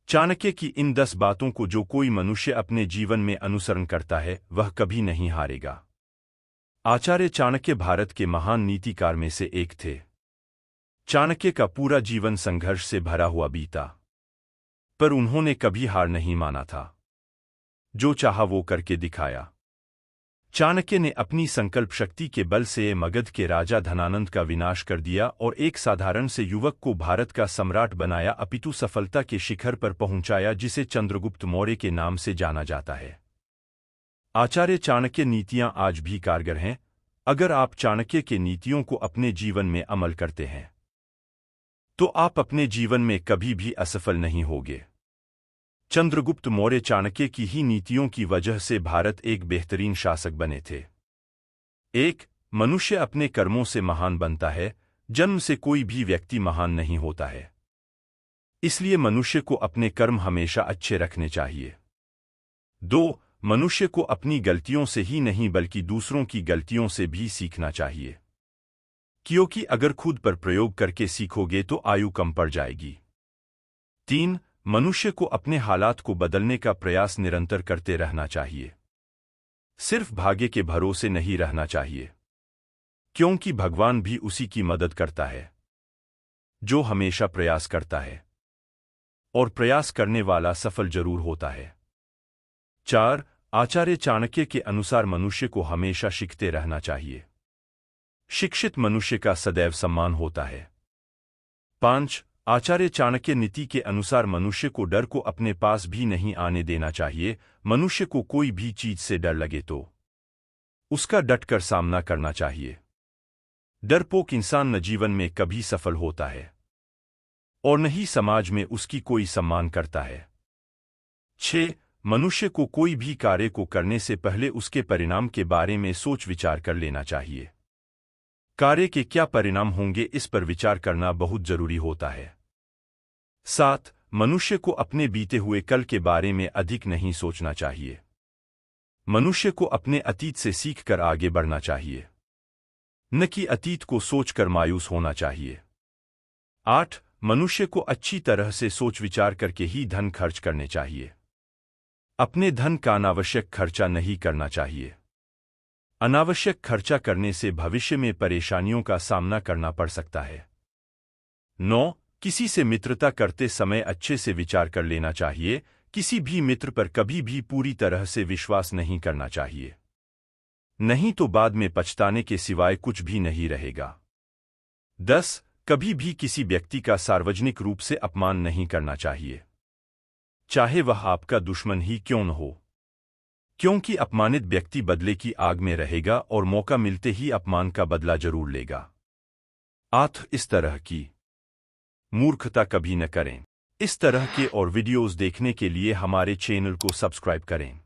चाणक्य की इन 10 बातों को जो कोई मनुष्य अपने जीवन में अनुसरण करता है वह कभी नहीं हारेगा। आचार्य चाणक्य भारत के महान नीतिकार में से एक थे। चाणक्य का पूरा जीवन संघर्ष से भरा हुआ बीता, पर उन्होंने कभी हार नहीं माना था। जो चाहा वो करके दिखाया। चाणक्य ने अपनी संकल्प शक्ति के बल से मगध के राजा धनानंद का विनाश कर दिया और एक साधारण से युवक को भारत का सम्राट बनाया, अपितु सफलता के शिखर पर पहुंचाया जिसे चंद्रगुप्त मौर्य के नाम से जाना जाता है। आचार्य चाणक्य नीतियां आज भी कारगर हैं। अगर आप चाणक्य के नीतियों को अपने जीवन में अमल करते हैं तो आप अपने जीवन में कभी भी असफल नहीं होंगे। चंद्रगुप्त मौर्य चाणक्य की ही नीतियों की वजह से भारत एक बेहतरीन शासक बने थे। एक मनुष्य अपने कर्मों से महान बनता है, जन्म से कोई भी व्यक्ति महान नहीं होता है। इसलिए मनुष्य को अपने कर्म हमेशा अच्छे रखने चाहिए। 2 मनुष्य को अपनी गलतियों से ही नहीं बल्कि दूसरों की गलतियों से भी सीखना चाहिए, क्योंकि अगर खुद पर प्रयोग करके सीखोगे तो आयु कम पड़ जाएगी। 3 मनुष्य को अपने हालात को बदलने का प्रयास निरंतर करते रहना चाहिए। सिर्फ भाग्य के भरोसे नहीं रहना चाहिए, क्योंकि भगवान भी उसी की मदद करता है जो हमेशा प्रयास करता है, और प्रयास करने वाला सफल जरूर होता है। 4 आचार्य चाणक्य के अनुसार मनुष्य को हमेशा सीखते रहना चाहिए। शिक्षित मनुष्य का सदैव सम्मान होता है। 5 आचार्य चाणक्य नीति के अनुसार मनुष्य को डर को अपने पास भी नहीं आने देना चाहिए। मनुष्य को कोई भी चीज से डर लगे तो उसका डटकर सामना करना चाहिए। डरपोक इंसान न जीवन में कभी सफल होता है और न ही समाज में उसकी कोई सम्मान करता है। 6 मनुष्य को कोई भी कार्य को करने से पहले उसके परिणाम के बारे में सोच विचार कर लेना चाहिए। कार्य के क्या परिणाम होंगे इस पर विचार करना बहुत जरूरी होता है। 7 मनुष्य को अपने बीते हुए कल के बारे में अधिक नहीं सोचना चाहिए। मनुष्य को अपने अतीत से सीखकर आगे बढ़ना चाहिए, न कि अतीत को सोचकर मायूस होना चाहिए। 8 मनुष्य को अच्छी तरह से सोच विचार करके ही धन खर्च करने चाहिए। अपने धन का अनावश्यक खर्चा नहीं करना चाहिए। अनावश्यक खर्चा करने से भविष्य में परेशानियों का सामना करना पड़ सकता है। 9 किसी से मित्रता करते समय अच्छे से विचार कर लेना चाहिए। किसी भी मित्र पर कभी भी पूरी तरह से विश्वास नहीं करना चाहिए, नहीं तो बाद में पछताने के सिवाय कुछ भी नहीं रहेगा। 10 कभी भी किसी व्यक्ति का सार्वजनिक रूप से अपमान नहीं करना चाहिए, चाहे वह आपका दुश्मन ही क्यों न हो, क्योंकि अपमानित व्यक्ति बदले की आग में रहेगा और मौका मिलते ही अपमान का बदला जरूर लेगा। 8 इस तरह की मूर्खता कभी न करें। इस तरह के और वीडियोस देखने के लिए हमारे चैनल को सब्सक्राइब करें।